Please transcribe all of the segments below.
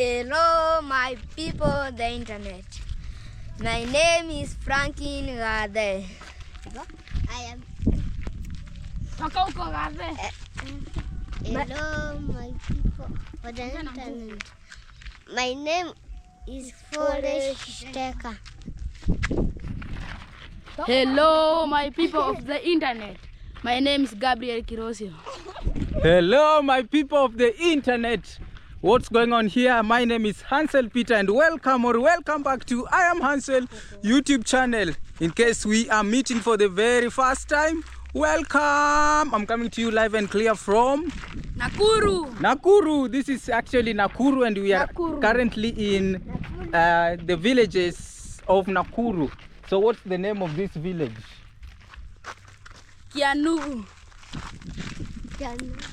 Hello, my people, the internet. My name is Franklin Gade. I am. Hello, my people of the internet. My name is Forest Teka. Hello, my people of the internet. My name is Gabriel Kirosio. Hello, my people of the internet. What's going on here? My name is Hansel Peter and welcome back to I Am Hansel YouTube channel. In case we are meeting for the very first time, welcome. I'm coming to you live and clear from Nakuru. This is actually Nakuru and we are currently in the villages of Nakuru. So what's the name of this village? Kianugu.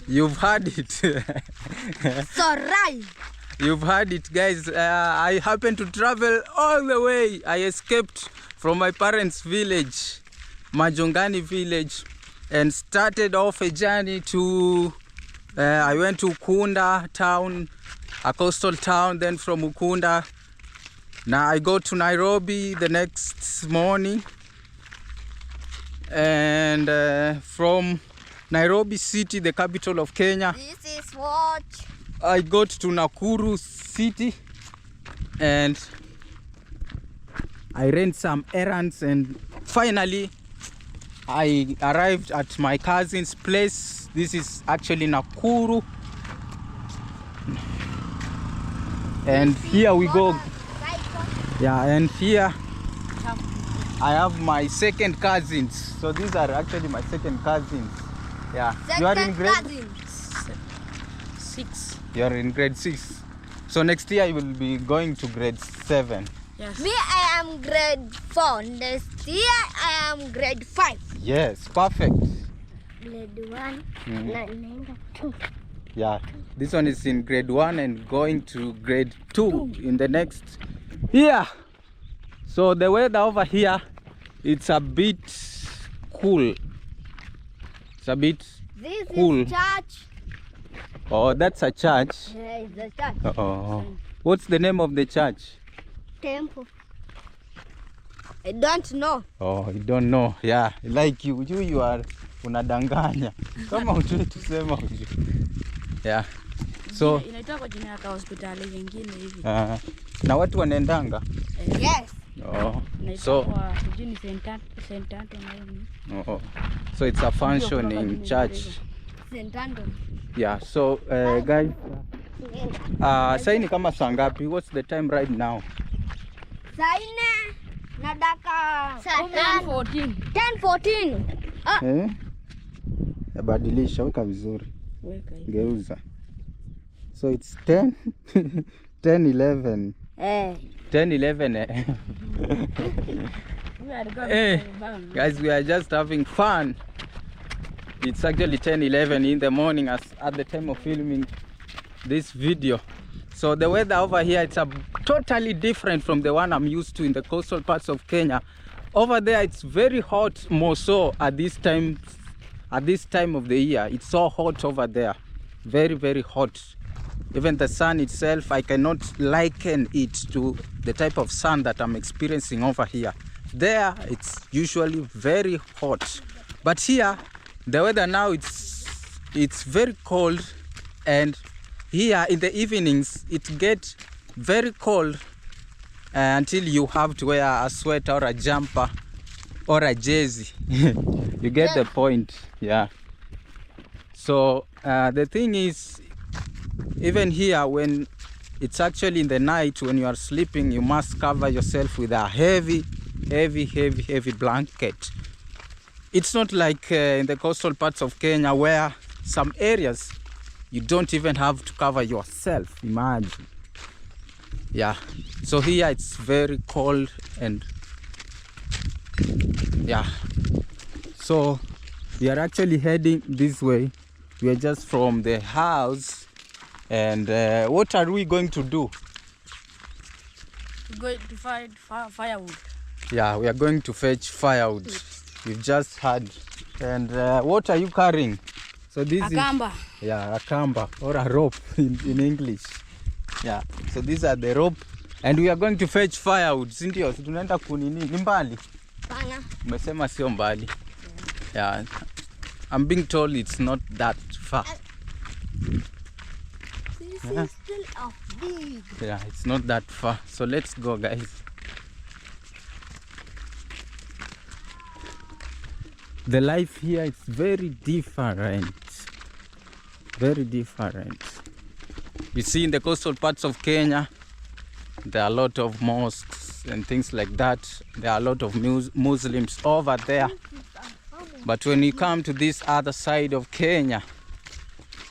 You've heard it. So right. You've heard it, guys. I happened to travel all the way. I escaped from my parents' village, Majongani village, and started off a journey to, I went to Ukunda town, a coastal town. Then from Ukunda, now I go to Nairobi the next morning. And from Nairobi city, the capital of Kenya, This is what I got to Nakuru city and I ran some errands and finally I arrived at my cousin's place. This is actually Nakuru. And here we go. Yeah, and here I have my second cousins. So these are actually my second cousins. Yeah. You are in grade 6. You are in grade 6. So next year you will be going to grade 7. Yes. me, I am grade 4. Next year, I am grade 5. Yes, perfect. Grade 1, 2. Yeah. This one is in grade 1 and going to grade 2 in the next year. So the weather over here, it's a bit cool. It's a bit This cool. is church. Oh, that's a church. Yeah, it's the church. Oh. What's the name of the church? Temple. I don't know. Oh, you don't know. Yeah, like you are unadanganya. Kama hujui tusema hujui. Yeah. So Inaitwa kwa jina ya hospitali nyingine hivi. na watu wanaendanga. Yes. Oh. So oh. So it's a functioning church. Yeah. So guys, sasa ni kama saa ngapi? What's the time right now? Saa 4 na dakika 10:14. Badilisha, weka vizuri. Weka hivi. Geuza. So it's 10:11. 10:11. Hey, guys, we are just having fun. It's actually 10:11 in the morning at the time of filming this video. So the weather over here, it's totally different from the one I'm used to in the coastal parts of Kenya. Over there, it's very hot, more so at this time of the year. It's so hot over there, very, very hot. Even the sun itself, I cannot liken it to the type of sun that I'm experiencing over here. There, it's usually very hot. But here, the weather now, it's very cold. And here in the evenings, it gets very cold until you have to wear a sweater or a jumper or a jersey. You get the point, yeah. So the thing is, even here, when it's actually in the night, when you are sleeping, you must cover yourself with a heavy blanket. It's not like in the coastal parts of Kenya where some areas you don't even have to cover yourself. Imagine. Yeah. So here it's very cold and yeah. So we are actually heading this way. We are just from the house. And what are we going to do? We're going to find firewood. Yeah, we are going to fetch firewood. We've just had. And what are you carrying? So this a kamba. Yeah, a kamba or a rope in English. Yeah, so these are the rope and we are going to fetch firewood. Sindio, tunaenda kunini? Ni mbali? Pana. Umesema sio mbali. Yeah. I'm being told it's not that far. This is still a big. Yeah, it's not that far. So let's go, guys. The life here is very different. Very different. You see, in the coastal parts of Kenya, there are a lot of mosques and things like that. There are a lot of Muslims over there. But when you come to this other side of Kenya,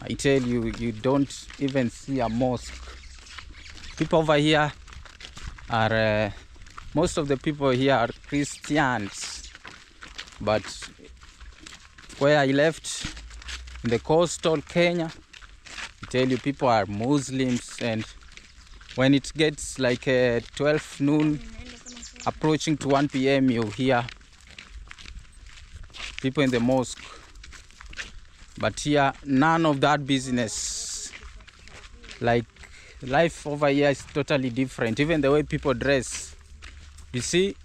I tell you, you don't even see a mosque. People over here are, most of the people here are Christians. But where I left, in the coastal Kenya, I tell you, people are Muslims. And when it gets like 12 noon, approaching to 1 p.m., you hear people in the mosque. But here, none of that business. Like, life over here is totally different. Even the way people dress. You see,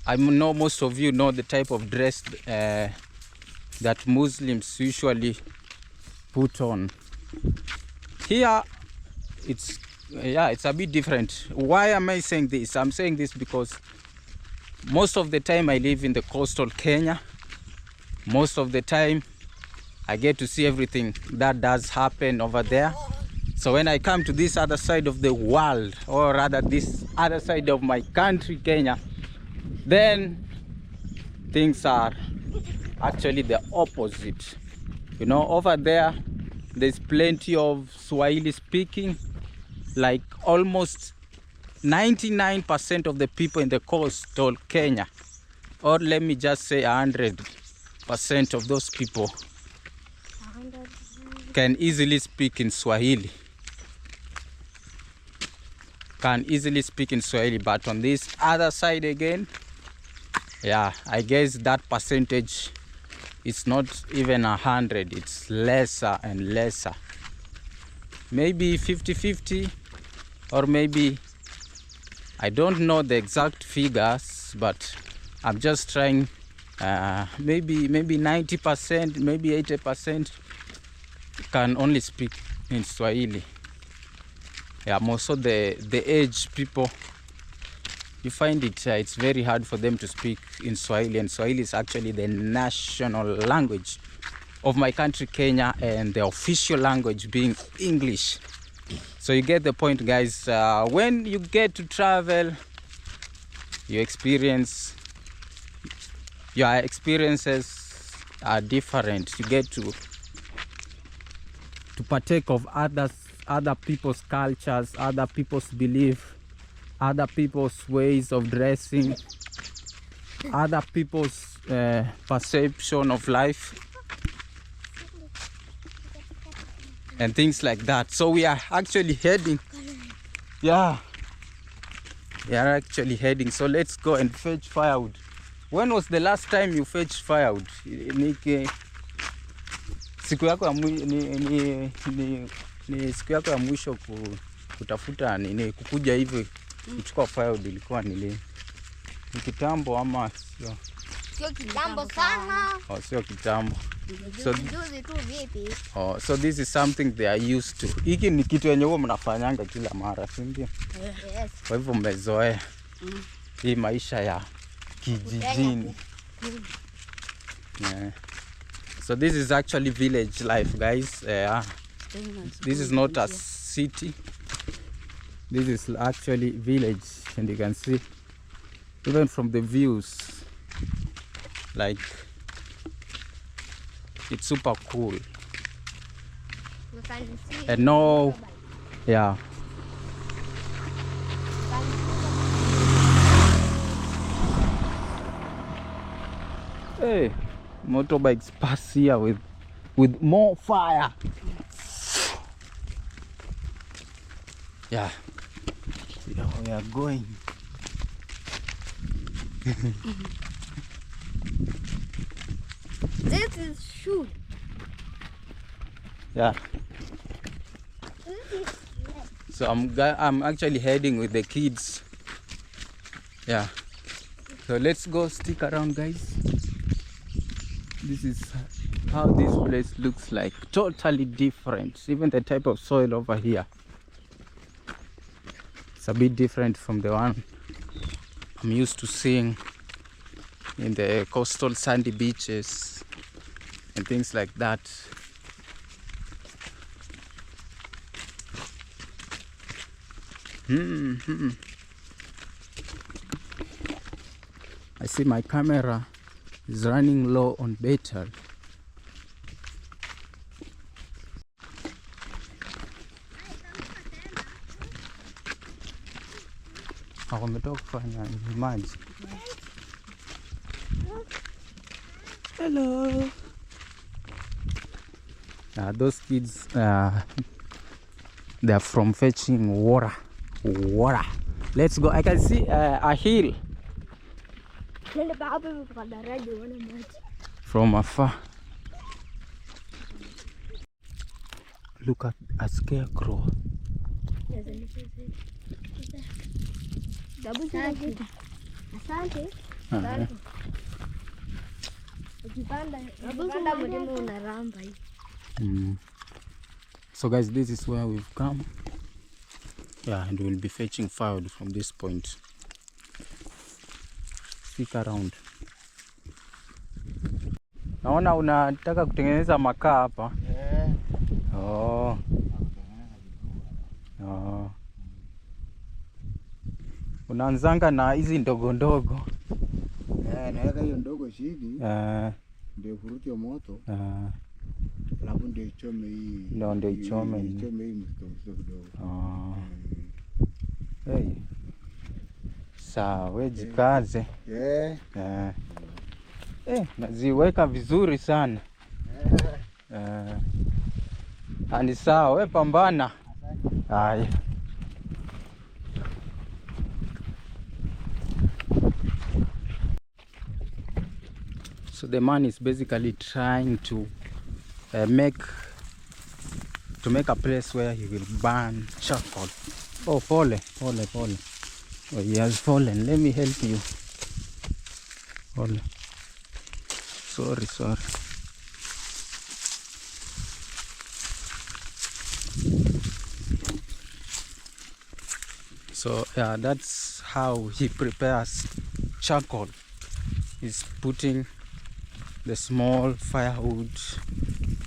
I know most of you know the type of dress that Muslims usually put on. Here, it's a bit different. Why am I saying this? I'm saying this because most of the time I live in the coastal Kenya. Most of the time I get to see everything that does happen over there. So when I come to this other side of the world, or rather this other side of my country, Kenya, then things are actually the opposite. You know, over there, there's plenty of Swahili speaking, like almost 99% of the people in the coastal Kenya, or let me just say 100% of those people can easily speak in Swahili. But on this other side again, yeah, I guess that percentage is not even 100. It's lesser and lesser. Maybe 50-50, or maybe, I don't know the exact figures, but I'm just trying, maybe 90%, maybe 80% can only speak in Swahili. Yeah, most of the aged people, you find it's very hard for them to speak in Swahili, and Swahili is actually the national language of my country, Kenya, and the official language being English. So you get the point, guys. When you get to travel, your experiences are different. You get to partake of other people's cultures, other people's belief, other people's ways of dressing, other people's perception of life, and things like that. So we are actually heading. Yeah, we are actually heading. So let's go and fetch firewood. When was the last time you fetched firewood? Siku yako ya ni siku yako ya mwisho kutafuta nini, kukuja hivi kuchukua firewood ilikuwa ni kitambo ama sio? Sio kitambo sana. Oh, sio kitambo. Juzi tu vipi? Oh, so this is something they are used to. Hiki ni kitu yenye huwa mnafanyanga kila mara, si ndio? Yes. Kwa hivyo mmezoea hii maisha ya kijijini. Yeah. So this is actually village life, guys. This is not a city. This is actually village, and you can see even from the views, like it's super cool. And no, yeah. Hey, motorbikes pass here with more fire. Yeah, we are going. This is shoot. Yeah. This is So I'm actually heading with the kids. Yeah. So let's go, stick around, guys. This is how this place looks like. Totally different. Even the type of soil over here, it's a bit different from the one I'm used to seeing in the coastal sandy beaches and things like that. I see my camera is running low on battery. Wametoka kufanya maji. Hello. Those kids, they are from fetching water. Let's go. I can see a hill from afar. Look at a scarecrow. So guys, this is where we've come. Yeah, and we'll be fetching firewood from this point. Stick around. Naona unataka kutengeneza makaa hapa. Oh. Unaanzanga na hizi ndogo ndogo. Naweka hiyo ndogo chini. Ndio kurutia moto. Alafu ndio ichome hii. Ndio ichome. Ichome hii kidogo. Hey. Sawa, wewe jikaze. Naziweka vizuri sana. Ani sawa, wewe pambana. Haya. So the man is basically trying to make a place where he will burn charcoal. Oh, pole. Oh, he has fallen. Let me help you. Pole. Sorry. So yeah, that's how he prepares charcoal. He's putting the small firewood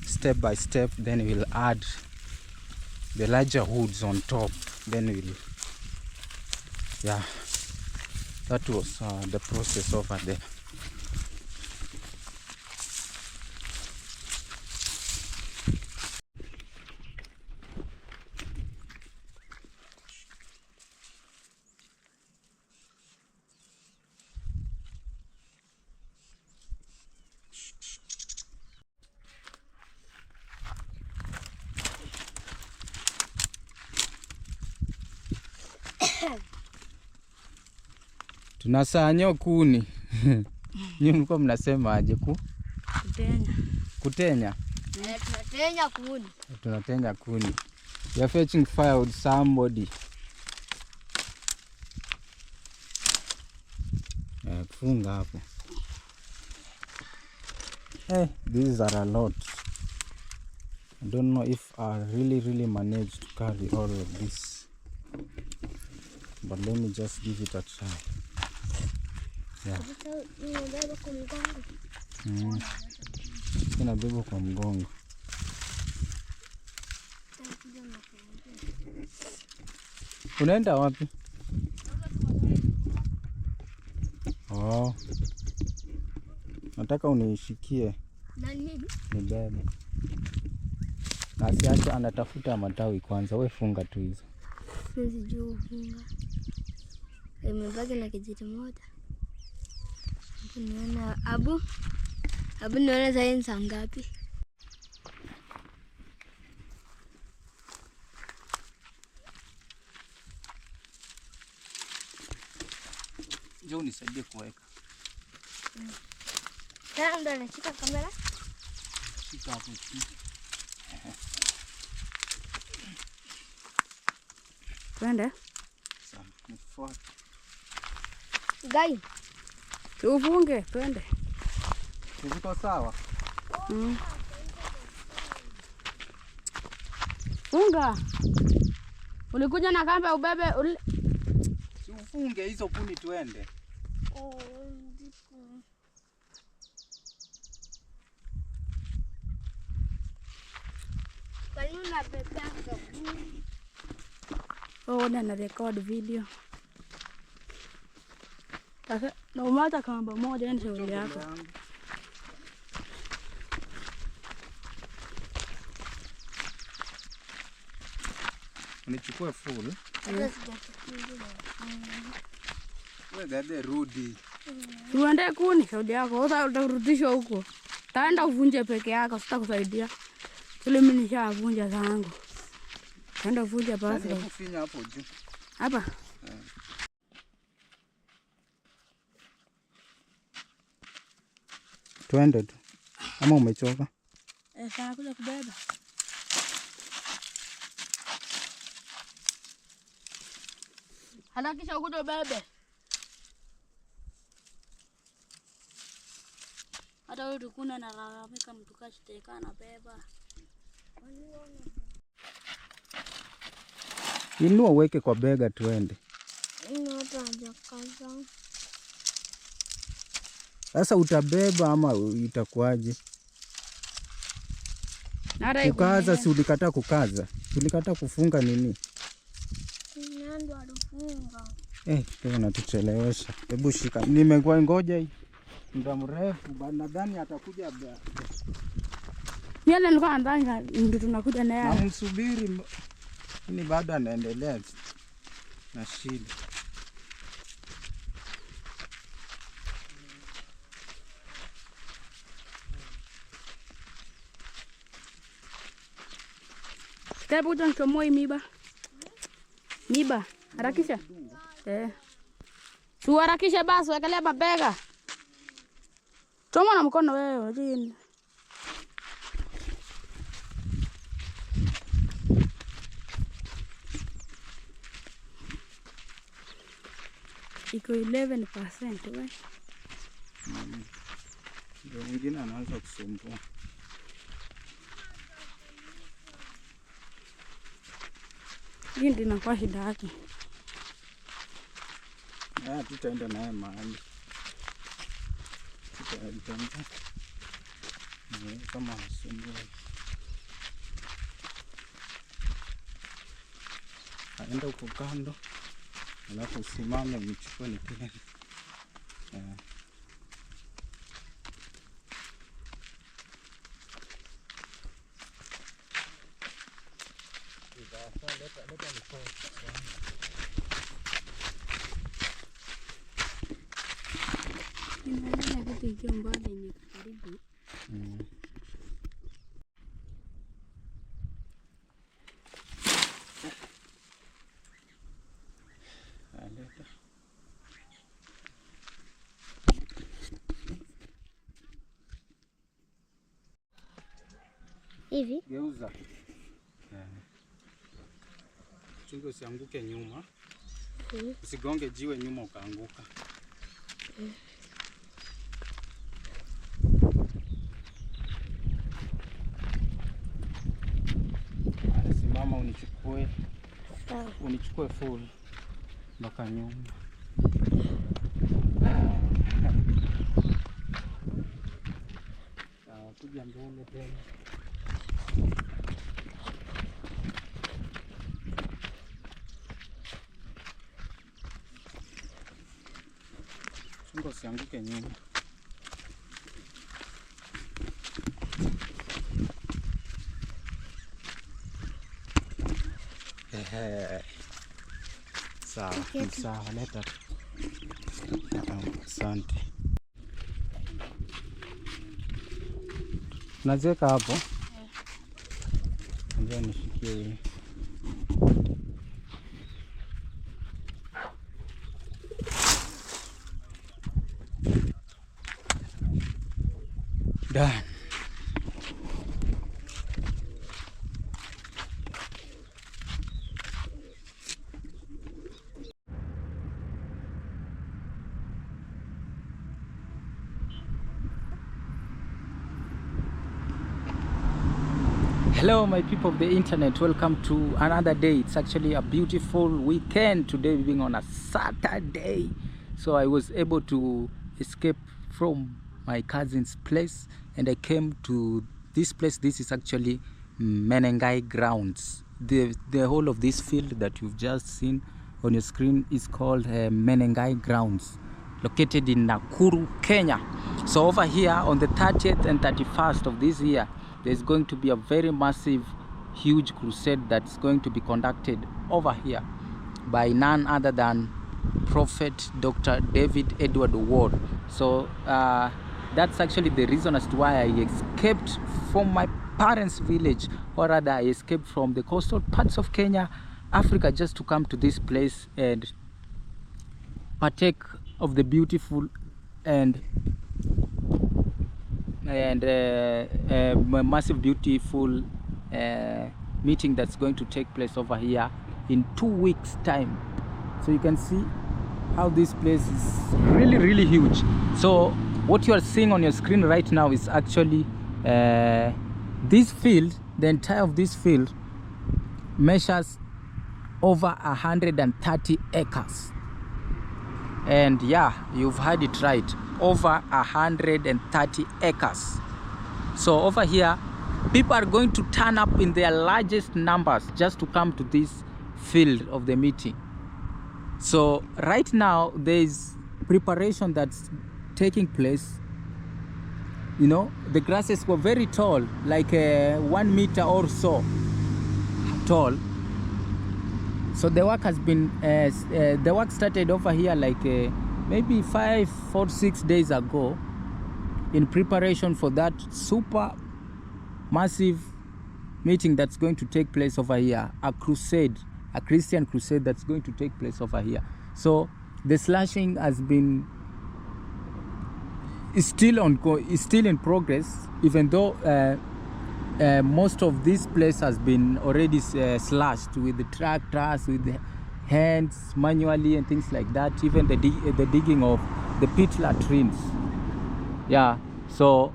step by step, then we'll add the larger woods on top, then we'll, yeah, that was the process over there. Tunasanyo kuni. Nyinyi mko mnasema aje Kutenya. Tunatenya kuni. We are fetching fire with somebody. Funga hapo. These are a lot. I don't know if I really managed to carry all of this. But let me just give it a try. Yeah. Inabeba kwa mgongo. Unaenda wapi? Oh. Nataka unishikie. Nani? Nibebe. Na siache anatafuta matawi kwanza, wewe funga tu hizo. Sijui kufunga. Imebaki na kijiti moja. Niona Abu niona zaidi saa ngapi? Njoo unisaidie kuweka. Sasa ndo anashika kamera. Shika hapo chini. Twende. Sawa, nifuate. Gai. Tufunge, twende. Ziko sawa? Funga. Ulikuja na kamba ubebe Si ufunge hizo kuni twende. na record video. Sasa na umata kamba moja ni shauri yako. Unichukue full. Wewe gade rudi. Tuende kuni shauri yako. Utarudishwa huko. Taenda uvunje peke yako, sitakusaidia. Kile mimi nishavunja zangu. Taenda uvunje basi. Kufinya hapo juu. Hapa. Twende tu. Ama umechoka? Sana kuja kubeba. Harakisha ukuje ubebe. Hata wewe tukuna na lalamika mtu kashiteka na beba. Inua uweke kwa bega twende. Sasa utabeba ama itakuaje? Kukaza, si ulikataa kukaza? Ulikataa kufunga nini? Nando alifunga. Leo natuchelewesha. Hebu shika. Nimekuwa ngoja hii muda mrefu, nadhani atakuja. Yale nilikuwa nadhani ndio tunakuja na yeye. Namsubiri ni bado anaendelea na shida. Hebu tunachomoa miba. Miba, harakisha. Tu harakisha basi, wekelea mabega. Choma na mkono wewe, jini. Iko 11% wewe. Ndio mwingine anaanza kusumbua. Hii ndio inakuwa shida yake. Tutaenda naye mahali. Tutaenda. Kama asumbua. Aenda huko kando. Alafu usimame mchukue nipige. Hivi? Geuza. Chunga usianguke nyuma. Usigonge jiwe nyuma ukaanguka. Simama unichukue. Sawa. Unichukue full mpaka nyuma. Kuja mbele tena. Chunga usianguke nyuma. Sawa, ni sawa, leta. Asante. Naziweka hapo. Ndio nishikie hii. Done. Hello my people of the internet, welcome to another day. It's actually a beautiful weekend today, being on a Saturday. So I was able to escape from my cousin's place and I came to this place. This is actually Menengai grounds. The whole of this field that you've just seen on your screen is called Menengai grounds, located in Nakuru, Kenya. So over here on the 30th and 31st of this year, there's going to be a very massive, huge crusade that's going to be conducted over here by none other than Prophet Dr. David Edward Ward. So that's actually the reason as to why I escaped from my parents' village, or rather I escaped from the coastal parts of Kenya, Africa, just to come to this place and partake of the beautiful and massive, beautiful meeting that's going to take place over here in 2 weeks' time. So you can see how this place is really, really huge. So what you are seeing on your screen right now is actually this field. The entire of this field measures over 130 acres. And yeah, you've heard it right, over 130 acres. So over here, people are going to turn up in their largest numbers just to come to this field of the meeting. So right now there is preparation that's taking place. You know, the grasses were very tall, like 1 meter or so tall. So the work has been the work started over here like maybe 5 or 6 days ago, in preparation for that super massive meeting that's going to take place over here, a crusade, a Christian crusade that's going to take place over here. So the slashing has been is still in progress, even though most of this place has been already slashed with the tractors, with the hands, manually and things like that, even the digging of the pit latrines. Yeah, so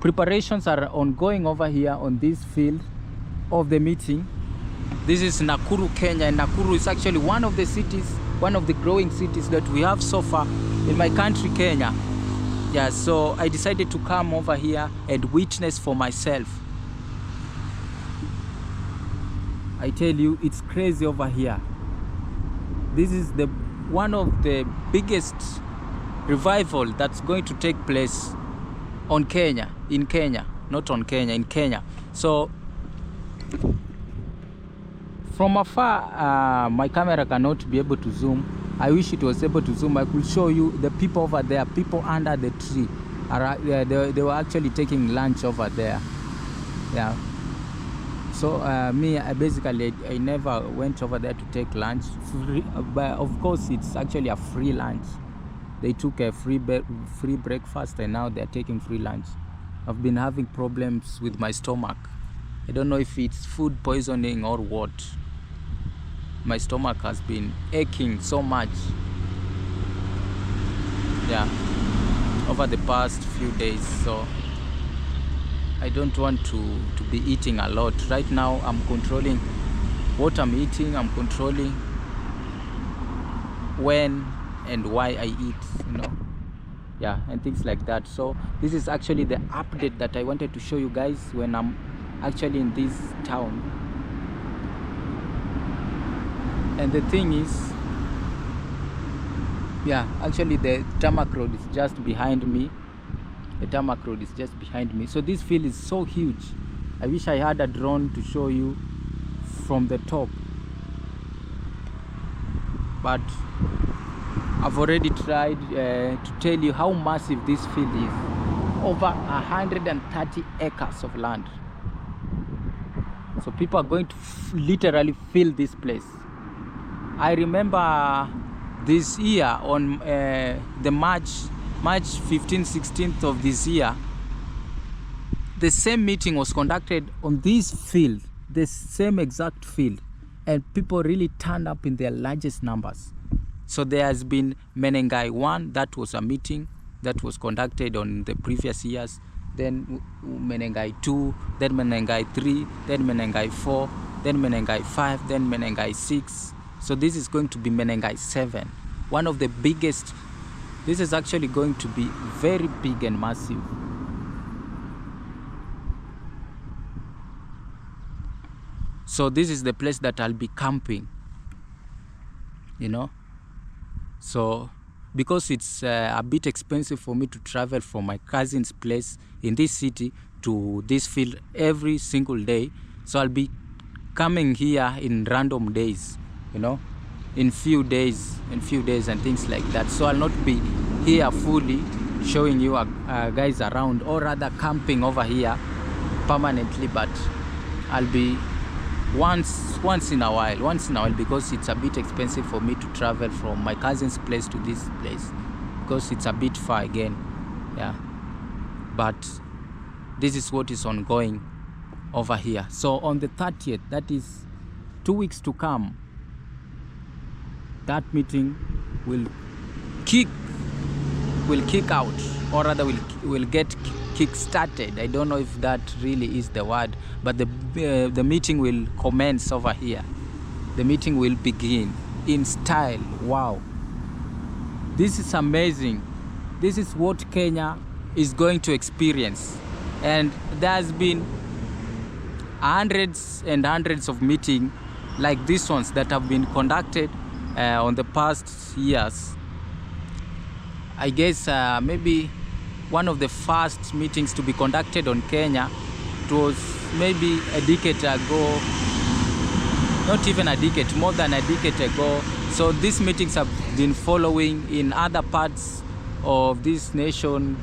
preparations are ongoing over here on this field of the meeting. This is Nakuru, Kenya, and Nakuru is actually one of the cities, one of the growing cities that we have so far in my country, Kenya. Yeah, so I decided to come over here and witness for myself. I tell you, it's crazy over here. This is one of the biggest revival that's going to take place in Kenya. So from afar, my camera cannot be able to zoom. I wish it was able to zoom. I could show you the people over there, people under the tree. They were actually taking lunch over there. Yeah. So me, I never went over there to take lunch. But of course, it's actually a free lunch. They took a free breakfast and now they're taking free lunch. I've been having problems with my stomach. I don't know if it's food poisoning or what. My stomach has been aching so much, yeah, over the past few days. So I don't want to be eating a lot. Right now I'm controlling what I'm eating. I'm controlling when and why I eat, you know, yeah, and things like that. So this is actually the update that I wanted to show you guys when I'm actually in this town. And the thing is, yeah, actually the tarmac road is just behind me. The tarmac road is just behind me. So this field is so huge. I wish I had a drone to show you from the top. But I've already tried to tell you how massive this field is. Over 130 acres of land. So people are going to literally fill this place. I remember this year on the March 15th, 16th of this year, the same meeting was conducted on this field, the same exact field, and people really turned up in their largest numbers. So there has been Menengai 1, that was a meeting that was conducted on the previous years. then Menengai 2, then Menengai 3, then Menengai 4, then Menengai 5, then Menengai 6. So this is going to be Menengai 7. One of the biggest. This is actually going to be very big and massive. So this is the place that I'll be camping, you know. So because it's a bit expensive for me to travel from my cousin's place in this city to this field every single day, so I'll be coming here in random days, you know, in few days and things like that. So I'll not be here fully showing you guys around, or rather camping over here permanently, but I'll be once in a while, because it's a bit expensive for me to travel from my cousin's place to this place, because it's a bit far again. Yeah, but this is what is ongoing over here. So on the 30th, that is 2 weeks to come, that meeting will kick out, or rather will get kick started. I don't know if that really is the word, but the meeting will commence over here. The meeting will begin in style. Wow, this is amazing. This is what Kenya is going to experience, and there's been hundreds and hundreds of meetings like these ones that have been conducted on the past years. I guess maybe one of the first meetings to be conducted on Kenya, it was maybe a decade ago, not even a decade, more than a decade ago. So these meetings have been following in other parts of this nation,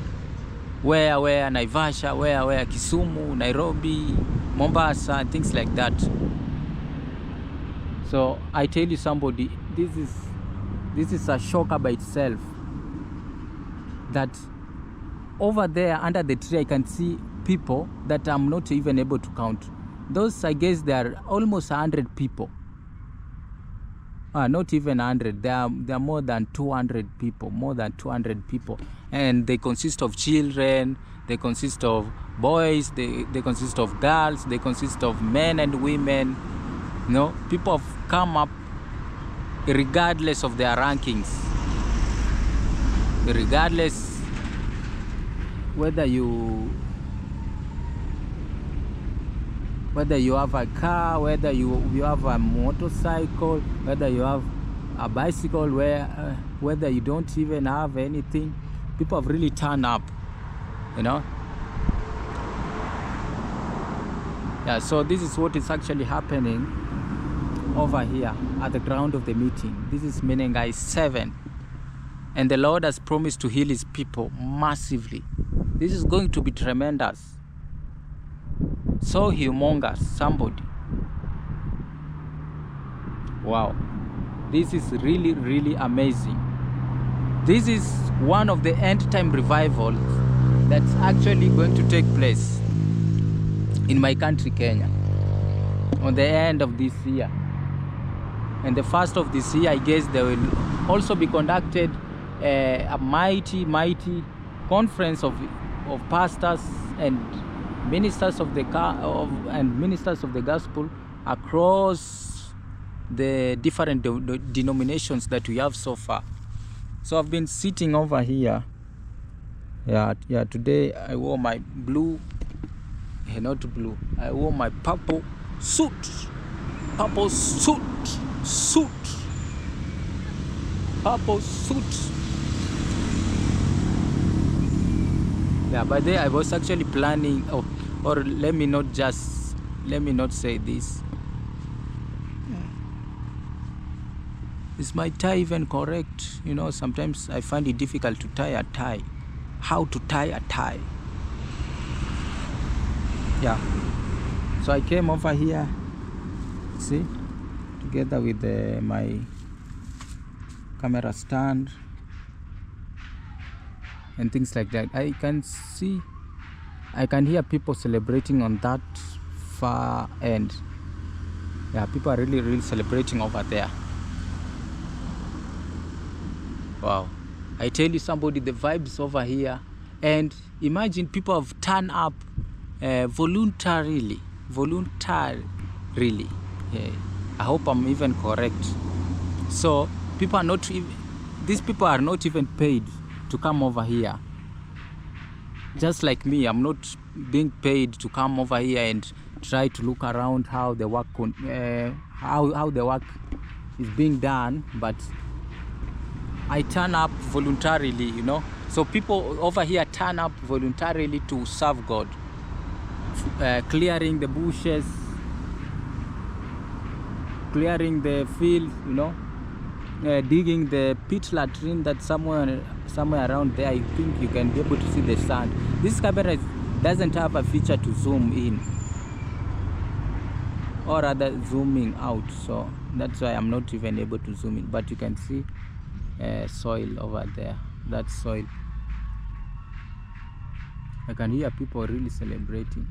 where Naivasha, where Kisumu, Nairobi, Mombasa, and things like that. So I tell you, somebody, this is a shocker by itself, that over there under the tree I can see people that I'm not even able to count. Those, I guess, they are almost 100 people. Not even 100. They are more than 200 people. And they consist of children, they consist of boys, they consist of girls, they consist of men and women. You know, people have come up regardless of their rankings, regardless whether you have a car, whether you have a motorcycle, whether you have a bicycle, whether you don't even have anything. People have really turned up, you know. Yeah, so this is what is actually happening over here at the ground of the meeting. This is Menengai 7, and the Lord has promised to heal his people massively. This is going to be tremendous, so humongous, somebody. Wow, this is really, really amazing. This is one of the end time revivals that's actually going to take place in my country, Kenya, on the end of this year. And the first of this year, I guess there will also be conducted a mighty conference of pastors and ministers of the gospel across the different denominations that we have so far. So I've been sitting over here. Yeah. Today I wore my blue, not blue. I wore my purple suit. Purple suit. Yeah, by the way, I was actually planning, or let me not say this. Is my tie even correct? You know, sometimes I find it difficult to tie a tie. How to tie a tie? Yeah. So I came over here, see, together with my camera stand and things like that. I can hear people celebrating on that far end. Yeah, people are really, really celebrating over there. Wow, I tell you, somebody, the vibes over here And imagine people have turned up voluntarily. I hope I'm even correct. So people are not even, these people are not even paid to come over here. Just like me, I'm not being paid to come over here and try to look around how the work how the work is being done, but I turn up voluntarily, you know. So people over here turn up voluntarily to serve God, clearing the bushes, clearing the field, you know, digging the pit latrine that's somewhere around there. I think you can be able to see the sand. This camera doesn't have a feature to zoom in or rather zooming out, so that's why I'm not even able to zoom in, but you can see soil over there. That's soil. I can hear people really celebrating.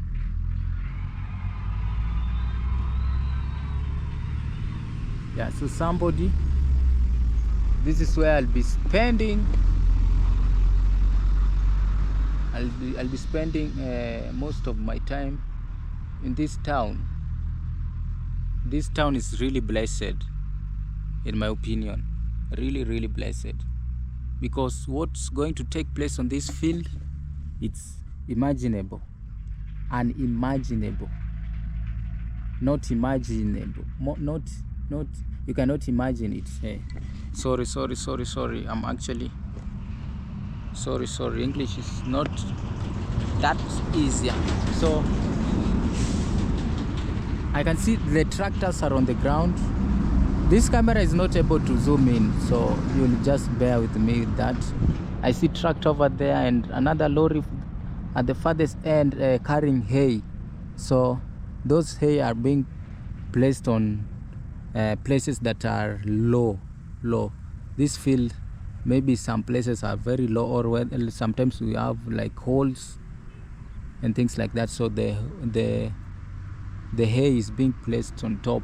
Yeah, so somebody, this is where I'll be spending most of my time in this town. This town is really blessed, in my opinion. Really blessed, because what's going to take place on this field, it's unimaginable, not imaginable, not you cannot imagine it. Hey, sorry, I'm actually sorry, English is not that easier. So I can see the tractors are on the ground. This camera is not able to zoom in, so you'll just bear with me with that. I see tractor over there and another lorry at the farthest end carrying hay. So those hay are being placed on places that are low. This field, maybe some places are very low, or sometimes we have like holes and things like that. So the hay is being placed on top.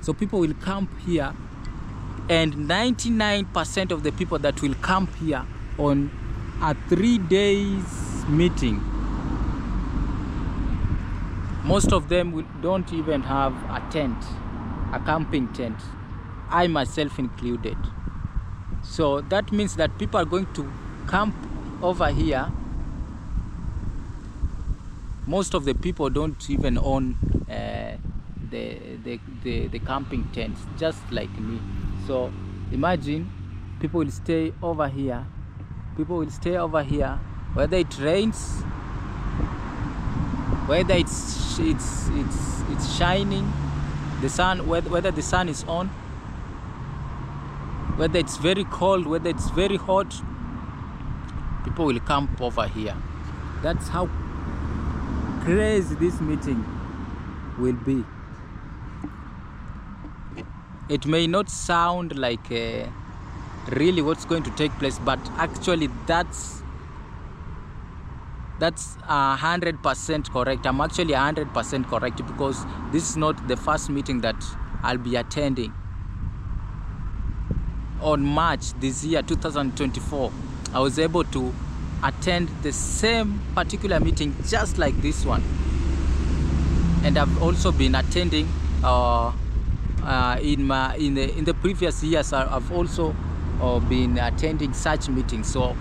So people will camp here, and 99% of the people that will camp here on a 3 days meeting, most of them don't even have a tent, a camping tent, I myself included. So that means that people are going to camp over here. Most of the people don't even own the camping tents, just like me. So imagine people will stay over here. Whether it rains, whether it's shining, the sun, whether the sun is on, whether it's very cold, whether it's very hot, people will camp over here. That's how crazy this meeting will be. It may not sound like really what's going to take place, but actually that's 100% correct. I'm actually 100% correct, because this is not the first meeting that I'll be attending. On March this year, 2024, I was able to attend the same particular meeting just like this one. And I've also been attending in the previous years. I've also been attending such meetings, so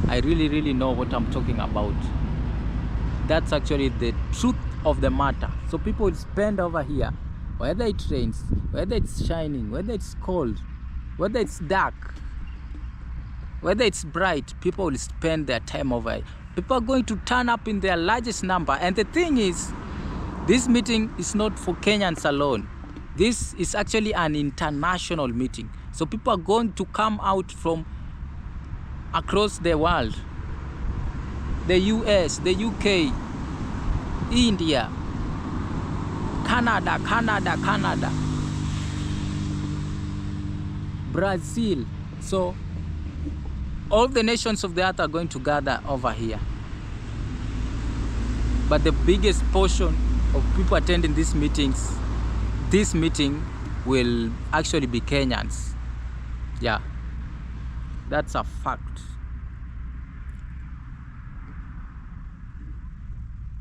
I really know what I'm talking about. That's actually the truth of the matter. So people will spend over here, whether it rains, whether it's shining, whether it's cold, whether it's dark, whether it's bright, people will spend their time over here. People are going to turn up in their largest number. And the thing is, this meeting is not for Kenyans alone. This is actually an international meeting. So people are going to come out from across the world. The US, the UK, India, Canada, Brazil. So all the nations of the earth are going to gather over here. But the biggest portion of people attending this meeting will actually be Kenyans. Yeah, that's a fact.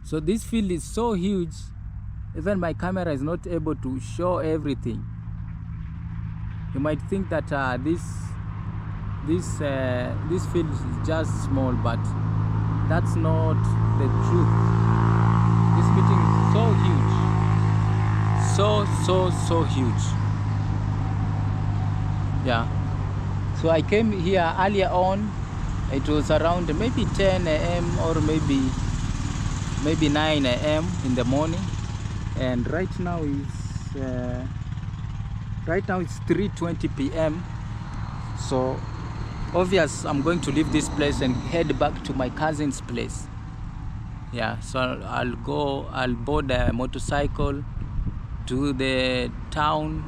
So this field is so huge, even my camera is not able to show everything. You might think that this field is just small, but that's not the truth. This meeting is so huge, so huge. Yeah. So I came here earlier on. It was around maybe 10 a.m. or maybe 9 a.m. in the morning, and right now it's 3:20 p.m. So obvious I'm going to leave this place and head back to my cousin's place. Yeah, so I'll board a motorcycle to the town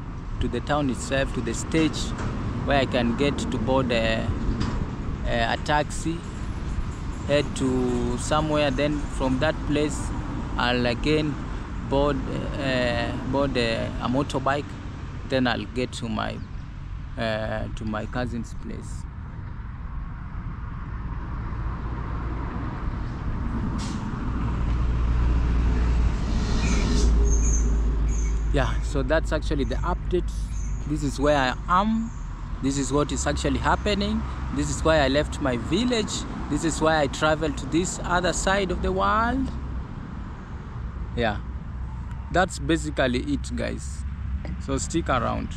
itself, to the stage where I can get to board a taxi, head to somewhere. Then from that place I'll again board a motorbike. Then I'll get to my cousin's place. Yeah, so that's actually the update. This is where I am. This is what is actually happening. This is why I left my village. This is why I traveled to this other side of the world. Yeah, that's basically it, guys. So stick around.